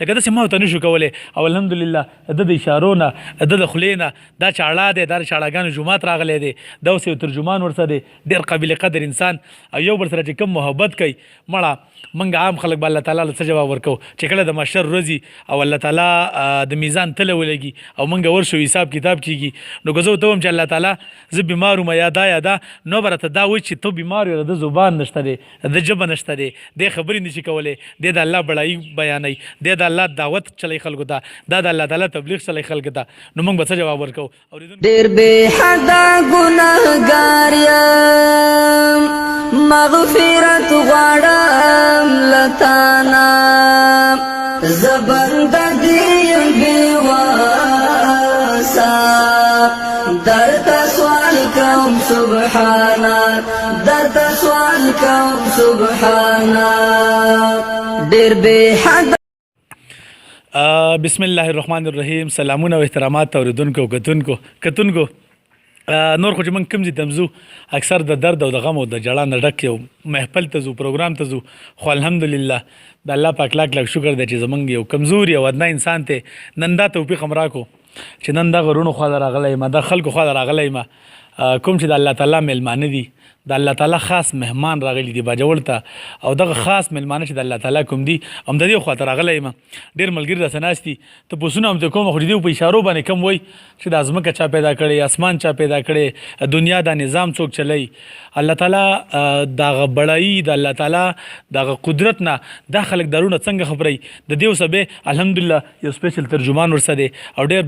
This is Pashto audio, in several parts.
لکه داسې ما ورته نشو کولی. او الحمدلله د اشارو نه د خولې نه دا چاړه دی، دا د چاړهګانو جومات راغلی دی، دا اوس یو ترجمان ورسره دی، ډېر قابل قدر انسان او یو بل سره چې کوم محبت کوي. مړه موږ عام خلک به الله تعالی له څه جواب ورکوو چې کله د محشر ورځي او الله تعالی د میزان تله ولګي او موږ ورشو حساب کتاب کېږي. نو که زه ورته ووایم چې الله تعالی زه بیمار وم یا دا نو به راته دا وایي چې ته بیمار یې، د زبان نشته دی، د ژبه نشته دی، دی خبرې نشي کولی، دی د الله بړایي بیانوي، دی د الله دعوت چلی خلکو ته، دا د الله تعالی تبلیغ چلی خلکو ته. نو موږ به څه جواب ورکوو؟ ډېر بې حده ګنهګار یم، مغفرت غواړم له تا نه، زه بنده دې یم بېواسه، درته سوال کوم سبحانه، درته سوال کوم سبحانه. ډېر بې حده بسم الله الرحمن الرحیم. سلامونه او احترامات اوریدونکو کتونکو نور خو چې موږ کوم ځای ته ځو اکثر د درد او د غم او د ژړا نه ډک یو محفل ته ځو، پروګرام ته ځو، خو الحمدلله د الله پاک لاک شکر دی چې زمونږ یو کمزوري او ادنا انسان ته نن دا توفیق هم راکړو چې نن دا غرونو خوا ته راغلی یم، دا خلکو خوا ته راغلی یم، کوم چې د الله تعالی میلمانه دي، د الله تعالی خاص مهمان راغلی دي باجوړ ته، او دغه خاص مهمانه چې د الله تعالی کوم دي هم د دې خوا ته راغلی یم. ډېر ملګري راسه ناست دي، تپوسونه هم ته کوم، خو د دې په اشارو باندې کم وایي چې دا ځمکه چا پیدا کړې، اسمان چا پیدا کړې، دنیا دا نظام څوک چلی، الله تعالی دغه بړایي د الله تعالی دغه قدرت نه دا خلک درونه څنګه خبري. د دې اوسه الحمدلله یو سپیشل ترجمان ورسره دی او ډېر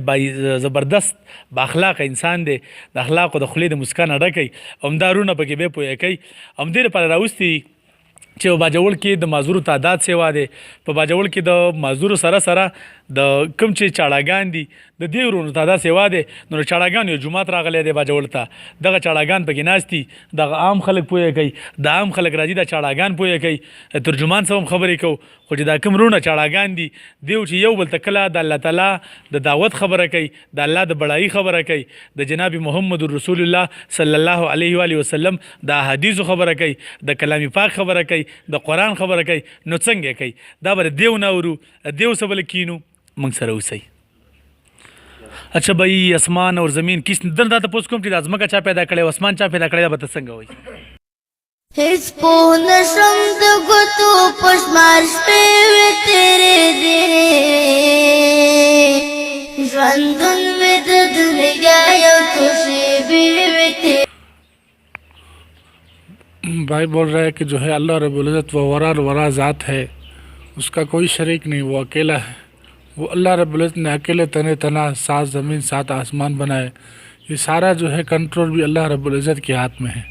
زبردست بااخلاقه انسان دی، د اخلاقو د خولې د مسکا نه ډکی، همدارونه پکې به پوهه کوي. همدې لپاره راوستي چې په باجوړ کې د معذورو تعداد سیوا دی، په باجوړ کې د معذورو سره د کوم چې چاړهګان دي د دې ورونو تعداد سیوا دی. نو چاړهګان یو جومات راغلی دی باجوړ ته، دغه چاړهګان پکې ناست دي، دغه عام خلک پوهه کوي، د عام خلک راځي د چاړهګان پوهه کوي، ترجمان سره هم خبرې کوو. خو چې دا کوم رونه چاړهګان دي دیو چې یو بل ته کله د الله تعالی د دعوت خبره کوي، د الله د بړایي خبره کوي، د جناب محمد رسول الله صلی الله علیه و آله وسلم د احادیثو خبره کوي، د کلام پاک خبره کوي، د قرآن خبره کوي، نو څنګه کوي؟ دا به دیو نه اورو، دیو سره بل کینو، موږ سره اوسئ. اچھا بھائی، اسمان اور زمین کس دنده تاسو کوم چې د ځمکه چا پیدا کړي او اسمان چا پیدا کړي، به څنګه وایي؟ هیڅ پوه نشم د ګوتو پشمار شپې وې تیرې دي، ژوندون مې د دنیا یو څو شېبې وې تیرې. भाई बोल रहा है कि जो है अल्लाह रब्बुल इज़्ज़त वो वरा ज़ात है, उसका कोई शरीक नहीं, वो अकेला है। वो अल्लाह रब्बुल इज़्ज़त ने अकेले तने तना 7 ज़मीन 7 आसमान बनाए, ये सारा जो है कंट्रोल भी अल्लाह रब्बुल इज़्ज़त के हाथ में है।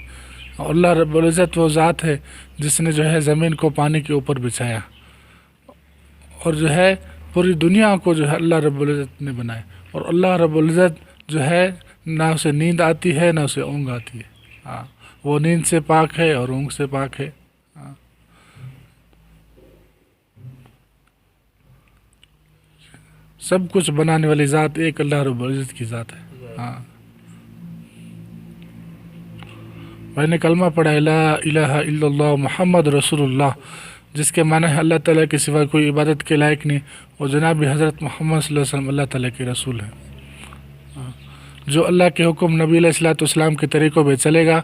और अल्लाह रब्बुल इज़्ज़त वो ज़ात है जिसने जो है ज़मीन को पानी के ऊपर बिछाया, और जो है पूरी दुनिया को जो है अल्लाह रब्बुल इज़्ज़त ने बनाया। और अल्लाह रब्बुल इज़्ज़त जो है ना उसे नींद आती है ना उसे ऊँघ आती है। हाँ, वो नींद से पाक है और ऊँघ से पाक है। हाँ, सब कुछ बनाने वाली ज़ात एक अल्लाह रब्बुल इज़्ज़त की ज़ात है। हाँ, मैंने कलमा पढ़ा ला इलाहा इल्लल्लाह मुहम्मद रसूलुल्लाह, जिसके माने है अल्लाह ताला के सिवा कोई इबादत के लायक नहीं, और जनाब हज़रत मोहम्मद सल्लल्लाहु अलैहि वसल्लम अल्लाह ताला के रसूल हैं। जो अल्लाह के हुक्म नबी अलैहिस्सलाम के तरीक़ों पे चलेगा,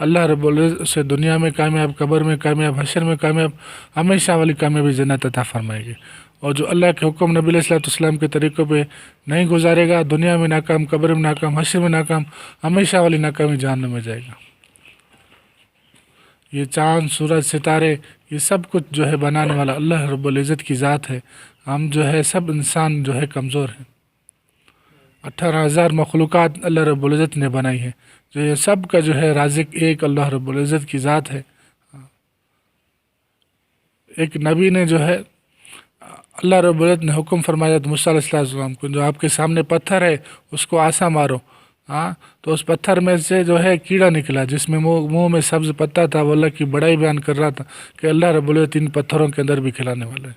अल्लाह रब्बुल इज़्ज़त उसे दुनिया में कामयाब, कब्र में कामयाब, हशर में कामयाब, हमेशा वाली कामयाबी जन्नत अता फरमाएगी। और जो अल्लाह के हुक्म नबी अलैहिस्सलाम के तरीक़ों पे नहीं गुजारेगा, दुनिया में नाकाम, कब्र में नाकाम, हशर में नाकाम, हमेशा वाली नाकामी जहन्नम में जाएगा। ये चाँद, सूरज, सितारे, ये सब कुछ जो है बनाने वाला अल्लाह रब्बुल इज़्ज़त की ज़ात है। हम जो है सब इंसान जो है कमज़ोर हैं। 18,000 मखलूक़ात अल्लाह रब्बुल इज़्ज़त ने बनाई है, जो ये सब का जो है राज़िक एक अल्लाह रब्बुल इज़्ज़त की ज़ात है। एक नबी ने जो है अल्लाह रब्बुल इज़्ज़त ने हुक्म फरमाया मूसा अलैहिस्सलाम को, जो आपके सामने पत्थर है उसको आसा मारो। हाँ, तो उस पत्थर में से जो है कीड़ा निकला, जिसमें मुंह में सब्ज़ पत्ता था। वो अल्लाह की बड़ाई बयान कर रहा था कि अल्लाह रब्बुल इज़्ज़त इन पत्थरों के अंदर भी खिलाने वाला है।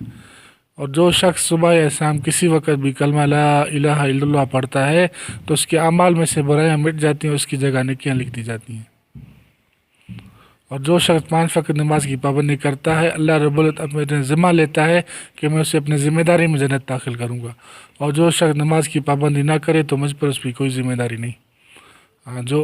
और जो शख्स सुबह या शाम किसी वक्त भी कलमा ला इलाहा इल्लल्लाह पढ़ता है तो उसके अमाल में से बुराइयाँ मिट जाती हैं, उसकी जगह नेकियाँ लिख दी जाती हैं। और जो शख्स 5 वक्त नमाज की पाबंदी करता है, अल्लाह रब्बुल इज़्ज़त अपने ज़िम्मा लेता है कि मैं उसे अपनी ज़िम्मेदारी में जन्नत दाखिल करूँगा। और जो शख्स नमाज की पाबंदी ना करे तो मुझ पर उसकी कोई ज़िम्मेदारी नहीं। जो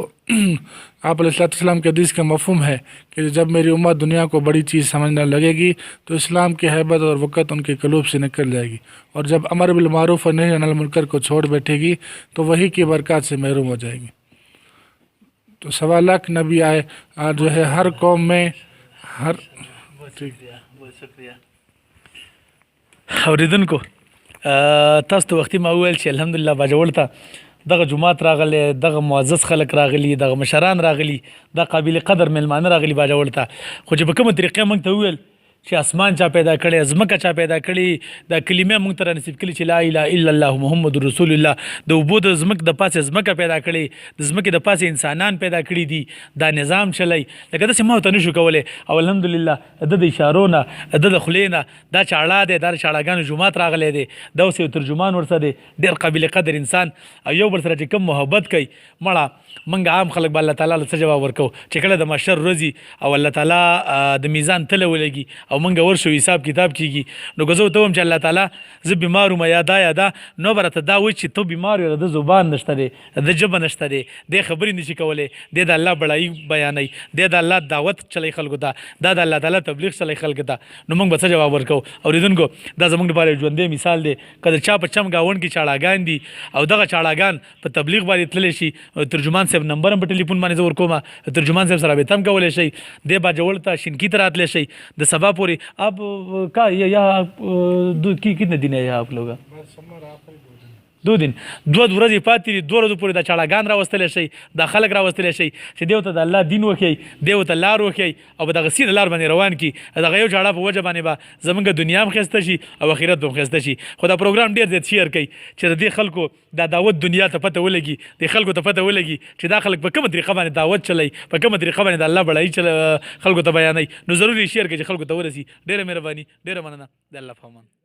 आप अलैहिस्सलाम के हदीस का मफ़हूम है कि जब मेरी उम्मत दुनिया को बड़ी चीज़ समझने लगेगी तो इस्लाम की हैबत और वक़्त उनके क़लूब से निकल जाएगी, और जब अमर बिल मारूफ़ और नही अनिल मुनकर को छोड़ बैठेगी तो वही की बरकत से महरूम हो जाएगी। तो 1.25 लाख नबी आए और जो है हर कौम में हर اوریدونکو تاسو ته وختي ما وویل چې الحمدلله باجوړ ته دغه جمعات راغلی، دغه معزز خلک راغلي، دغه مشران راغلي، د قابل قدر ملمانه راغلي باجوړ ته. خو چې په کومه طریقې موږ ته وویل چې اسمان چا پیدا کړی، ځمکه چا پیدا کړي، دا کلمې موږ ته رانصیب کړي چې لا اله الا الله محمد رسول الله. د اوبو د ځمکې د پاسه ځمکه پیدا کړي، د ځمکې د پاسه انسانان پیدا کړي دي، دا نظام چلی لکه داسې ما ورته نشو کولی. او الحمدلله د اشارو نه د خولې نه دا چاړه دی، دا د چاړهګانو جومات راغلی دی، دا اوس یو ترجمان ورسره دی، ډېر قابل قدر انسان او یو بل سره چې کوم محبت کوي. مړه موږ عام خلک به الله تعالی له څه جواب ورکوو چې کله د محشر ورځي او الله تعالی د میزان تله ولګي او موږ ورشو حساب کتاب کیږي. نو که زه ورته ووایم چې الله تعالی زه بیمار وم یا دا نو به راته دا وایي چې ته بیمار یې، د زبان نشته دی، د ژبه نشته دی، دی خبرې نشي کولی، دی د الله بړایي بیانوي، دی د الله دعوت چلی خلکو ته، دا د الله تعالی تبلیغ چلی خلکو ته. نو موږ به څه جواب ورکوو؟ اورېدونکو دا زموږ لپاره ژوندی مثال دی. که د چا په چم ګاونډ کې چاړهګان دي او دغه چاړهګان په تبلیغ باندې تللی شي، ترجمان صاحب نمبر هم په ټلیفون باندې زه ورکوم، ترجمان صاحب سره رابطه هم کولی شئ. دی باجوړ ته شینکي ته راتلی شئ د سبا پورې. आप का या कितने दिन है यहाँ आप लोग? 2 दिन 2 ورځې پاتې دي. 2 ورځې پورې د چاړهګان راوستلی شئ، د خلک راوستلی شئ چې دیو ته د الله دین وښیئ، دیو ته لار وښیئ او په دغه سیده لار باندې روان کړي. دغه یو چاړه په وجه باندې به زموږ دنیا هم ښایسته شي او آخرت به هم ښایسته شي. خو دا پروګرام ډېر زیات شیر کوي چې د دې خلکو دا دعوت دنیا ته پته ولګي، د خلکو ته پته ولګي چې دا خلک په کومه طریقه باندې دعوت چلی، په کومه طریقه باندې د الله بړایي خلکو ته بیانوي. نو ضروري شیر کوي چې خلکو ته ورسي. ډېره مهرباني، ډېره مننه. د الله په امان.